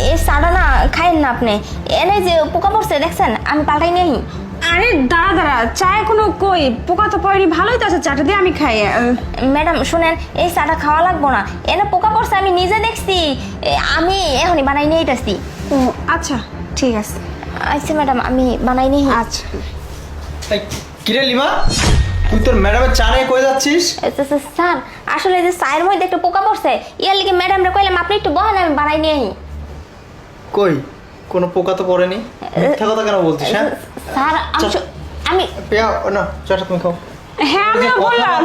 এই চাটা না খাইন না আপনি, এনে যে পোকা পড়ছে দেখছেন, আমি পাল্টাই নিয়ে আহি। আরে দাঁড়া দাঁড়া, চায় কোনো কই পোকা তো পড়েনি, ভালোই তো আছে, চাটা দিয়ে আমি খাই। ম্যাডাম শুনেন, এই চাটা খাওয়া লাগবো না, এনে পোকা পড়ছে আমি নিজে দেখছি, আমি এখনই বানাই নিয়ে আইতাছি। ও আচ্ছা ঠিক আছে। আচ্ছা ম্যাডাম, আমি বানাই নিয়ে আচ্ছা। এই কিরে লিমা, তুই তোর ম্যাডামের চা নিয়ে কই যাচ্ছিস? স্যার আসলে যে চায়ের মধ্যে একটা পোকা পড়ছে, ইয়ার লিগে ম্যাডামরা কইলাম আপনি একটু বহেন, আমি বানাই নিয়ে আহি। কই কোনো পোকা তো পড়েনি, মিথ্যা কথা কেন বলছিস? হ্যাঁ স্যার আমি পেয়া না চাটা তুমি খাও। হ্যাঁ আমি বললাম।